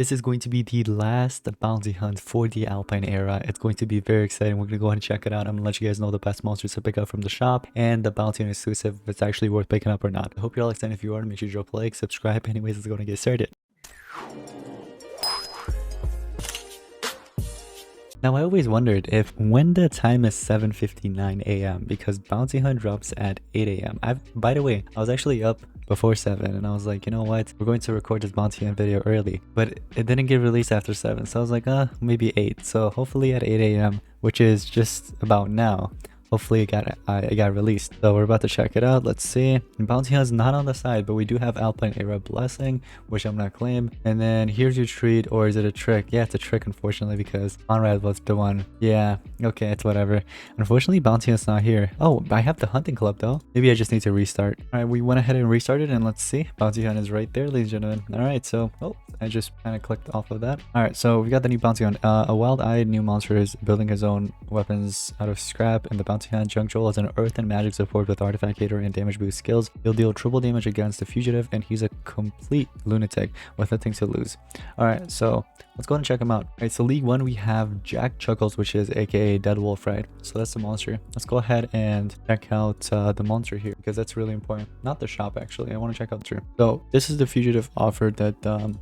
This is going to be the last bounty hunt for the Alpine era. It's going to be very exciting. We're going to go ahead and check it out. I'm going to let you guys know the best monsters to pick up from the shop and the bounty hunt exclusive, if it's actually worth picking up or not. I hope you're all excited. If you are, make sure you drop a like, subscribe. Anyways, let's go and get started. Now, I always wondered if when the time is 7:59 a.m. because bounty hunt drops at 8 a.m. By the way, I was actually up before 7 and I was like, you know what, we're going to record this bounty hunt video early, but it didn't get released after 7, so I was like, maybe 8. So hopefully at 8 a.m., which is just about now, hopefully it got released. So we're about to check it out. Let's see. Bounty Hunt's not on the side, but we do have Alpine Era Blessing, which I'm not claim. And then here's your treat, or is it a trick? Yeah, it's a trick, unfortunately, because Conrad was the one. Yeah, okay, it's whatever. Unfortunately, Bounty Hunt's not here. Oh, I have the hunting club though. Maybe I just need to restart. All right, we went ahead and restarted, and let's see. Bounty Hunt is right there, ladies and gentlemen. All right, so I just kind of clicked off of that. All right, so we got the new Bounty Hunt. A wild-eyed new monster is building his own weapons out of scrap in the Bounty Hunt. Junoil is an earth and magic support with artifact hater and damage boost skills. He'll deal triple damage against the fugitive, and he's a complete lunatic with nothing to lose. Alright, so let's go ahead and check him out. Alright, so League 1 we have Jack Chuckles, which is aka Dead Wolf, right? So that's the monster. Let's go ahead and check out the monster here, because that's really important. Not the shop, actually. I want to check out the tree. So this is the fugitive offer that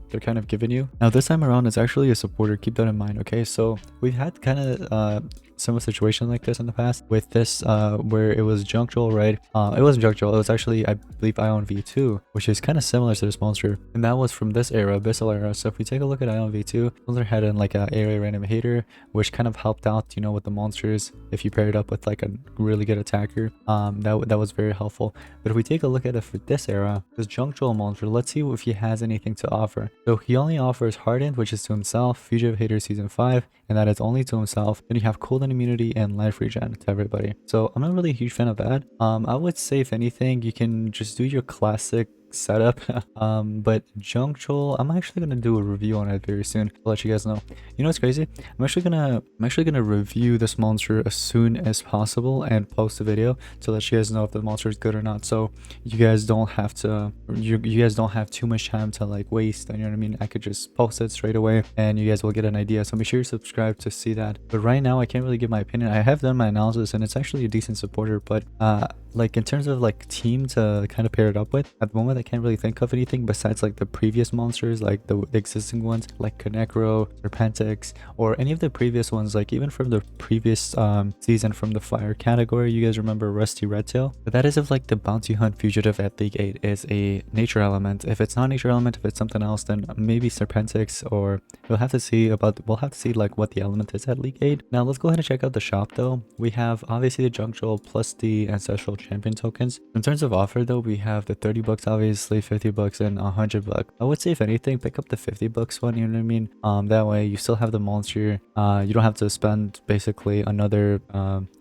they're kind of giving you. Now this time around, it's actually a supporter. Keep that in mind, okay? So we've had kind of similar situation like this in the past with this where it was Junoil, right? It wasn't Junoil, it was actually, I believe, Ion V2, which is kind of similar to this monster, and that was from this era, Abyssal era. So if we take a look at Ion V2, those had in like a area random hater, which kind of helped out, you know, with the monsters if you pair it up with like a really good attacker. That was very helpful. But if we take a look at it for this era, this Junoil monster, let's see if he has anything to offer. So he only offers Hardened, which is to himself, Fugitive Hater Season 5, and that is only to himself. Then you have cooldown immunity and life regen to everybody. So I'm not really a huge fan of that. I would say if anything, you can just do your classic setup. But Junoil, I'm actually gonna do a review on it very soon. I'll let you guys know. You know what's crazy? I'm actually gonna review this monster as soon as possible and post a video to let you guys know if the monster is good or not. So you guys don't have to you guys don't have too much time to like waste. You know what I mean? I could just post it straight away and you guys will get an idea. So make sure you subscribe to see that. But right now I can't really give my opinion. I have done my analysis and it's actually a decent supporter, but like in terms of like team to kind of pair it up with, at the moment I can't really think of anything besides like the previous monsters, like the existing ones like Konecro, Serpentix, or any of the previous ones, like even from the previous season from the fire category. You guys remember Rusty Redtail? But that is if like the bounty hunt fugitive at League 8 is a nature element. If it's not nature element, if it's something else, then maybe Serpentix, or we'll have to see like what the element is at League 8. Now let's go ahead and check out the shop though. We have obviously the Junoil plus the ancestral champion tokens. In terms of offer though, we have the 30 bucks, obviously 50 bucks, and 100 bucks. I would say if anything, pick up the 50 bucks one, you know what I mean? That way you still have the monster. You don't have to spend basically another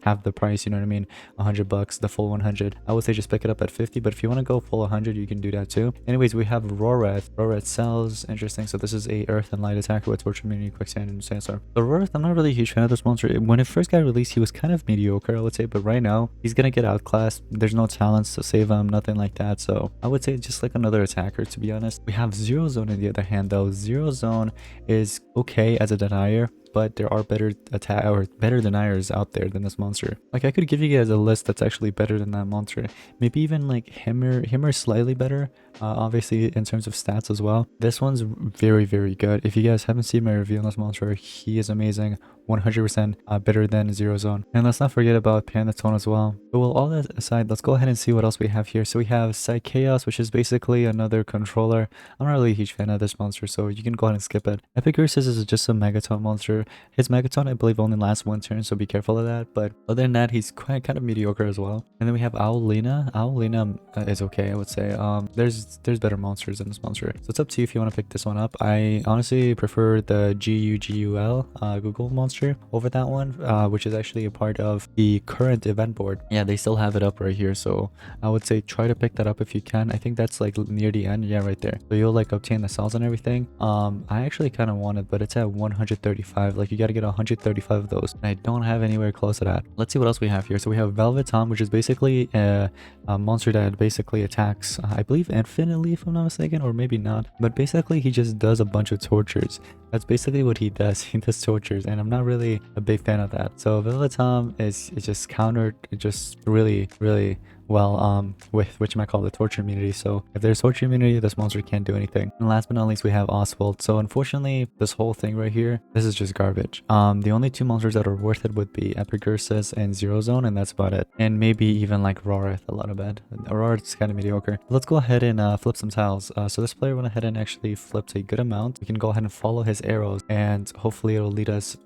half the price, you know what I mean? 100 bucks, the full 100. I would say just pick it up at 50, but if you want to go full 100, you can do that too. Anyways, we have Roreth. Roreth sells, interesting. So this is a earth and light attacker with torture immunity, quicksand, and sandstorm. So Roreth, I'm not really a huge fan of this monster. When it first got released, he was kind of mediocre, I would say, but right now he's gonna get outclassed. There's no talents to save him, nothing like that. So I would say just like another attacker, to be honest. We have Zero Zone on the other hand though. Zero Zone is okay as a denier, but there are better deniers out there than this monster. Like I could give you guys a list that's actually better than that monster. Maybe even like him or slightly better. Obviously in terms of stats as well. This one's very, very good. If you guys haven't seen my review on this monster, he is amazing. 100% better than Zero Zone. And let's not forget about Panatone as well. But well, all that aside, let's go ahead and see what else we have here. So we have Psy Chaos, which is basically another controller. I'm not really a huge fan of this monster, so you can go ahead and skip it. Epicurus is just a Megaton monster. His Megaton, I believe, only lasts one turn, so be careful of that. But other than that, he's kind of mediocre as well. And then we have Owlina. Owlina is okay, I would say. There's better monsters than this monster. So it's up to you if you want to pick this one up. I honestly prefer the GUGUL Google monster over that one, which is actually a part of the current event board. Yeah, they still have it up right here, so I would say try to pick that up if you can. I think that's like near the end. Yeah, right there. So you'll like obtain the cells and everything. I actually kind of want it, but it's at 135 135. Like, you gotta get 135 of those, and I don't have anywhere close to that. Let's see what else we have here. So we have Velvet Tom, which is basically a monster that basically attacks, I believe, infinitely, if I'm not mistaken, or maybe not, but basically he just does a bunch of tortures. That's basically what he does. He does tortures, and I'm not really a big fan of that. So Velvet Tom is just countered just really well with which I call the torture immunity. So if there's torture immunity, this monster can't do anything. And last but not least, we have Oswald. So unfortunately, this whole thing right here, this is just garbage. The only two monsters that are worth it would be Epicursus and Zero Zone, and that's about it. And maybe even like Rorith a little bit. Rorith's kind of mediocre. Let's go ahead and flip some tiles. So this player went ahead and actually flipped a good amount. We can go ahead and follow his arrows, and hopefully it'll lead us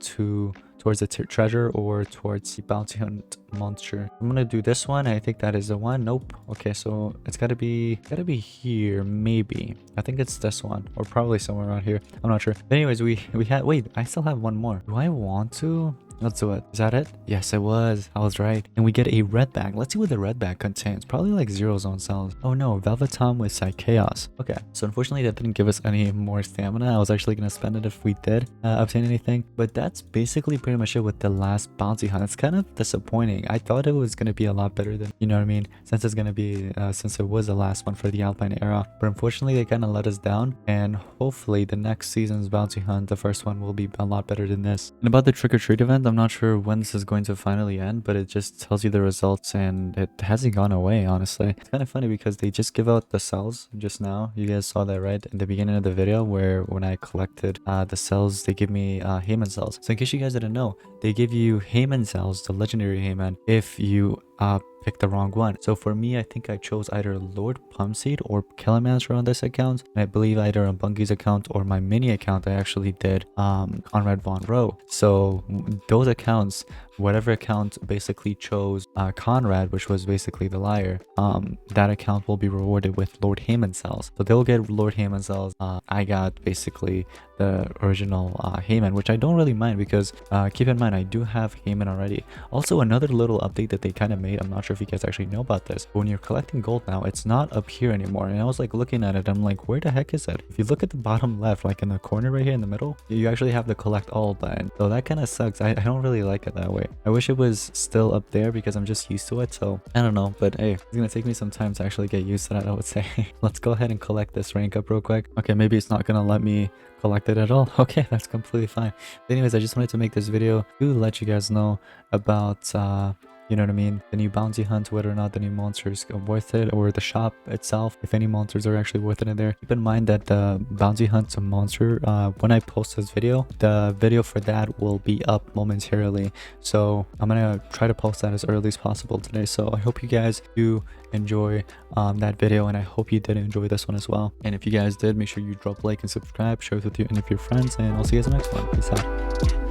towards the treasure or towards the bounty hunt monster. I'm gonna do this one. I think that is the one. Nope. Okay, so it's gotta be here, maybe. I think it's this one, or probably somewhere around here. I'm not sure. But anyways, we had, wait, I still have one more. Do I want to? Let's do it. Is that it? Yes, it was. I was right. And we get a red bag. Let's see what the red bag contains. Probably like Zero Zone cells. Oh no, Velvet Tom with Psy Chaos. Okay, so unfortunately that didn't give us any more stamina. I was actually going to spend it if we did obtain anything. But that's basically pretty much it with the last bounty hunt. It's kind of disappointing. I thought it was going to be a lot better than, you know what I mean? Since it's going to be, since it was the last one for the Alpine era. But unfortunately they kind of let us down. And hopefully the next season's bounty hunt, the first one, will be a lot better than this. And about the trick-or-treat event, I'm not sure when this is going to finally end, but it just tells you the results, and it hasn't gone away, honestly. It's kind of funny because they just give out the cells just now. You guys saw that, right? In the beginning of the video, where when I collected the cells, they give me Heyman cells. So in case you guys didn't know, they give you Heyman cells, the legendary Heyman, if you picked the wrong one. So for me, I think I chose either Lord Pumpseed or Killimancer on this account, and I believe either on Bunky's account or my mini account I actually did Conrad Von Rowe. So those accounts, whatever account basically chose Conrad, which was basically the liar, that account will be rewarded with Lord Heyman cells. So they'll get Lord Heyman cells. I got basically the original Heyman, which I don't really mind because keep in mind I do have Heyman already. Also, another little update that they kind of made, I'm not sure if you guys actually know about this, but when you're collecting gold now, it's not up here anymore. And I was like looking at it, I'm like, where the heck is it? If you look at the bottom left, like in the corner right here in the middle, you actually have the collect all button. So that kind of sucks. I don't really like it that way. I wish it was still up there because I'm just used to it. So I don't know, but hey, it's gonna take me some time to actually get used to that, I would say. Let's go ahead and collect this rank up real quick. Okay, maybe it's not gonna let me collect it at all. Okay, that's completely fine. But anyways, I just wanted to make this video to let you guys know about you know what I mean, the new bounty hunt, whether or not the new monsters are worth it, or the shop itself, if any monsters are actually worth it in there. Keep in mind that the bounty hunt monster, when I post this video, the video for that will be up momentarily. So I'm gonna try to post that as early as possible today. So I hope you guys do enjoy that video, and I hope you did enjoy this one as well. And if you guys did, make sure you drop a like and subscribe, share it with any of your friends, and I'll see you guys in the next one. Peace out.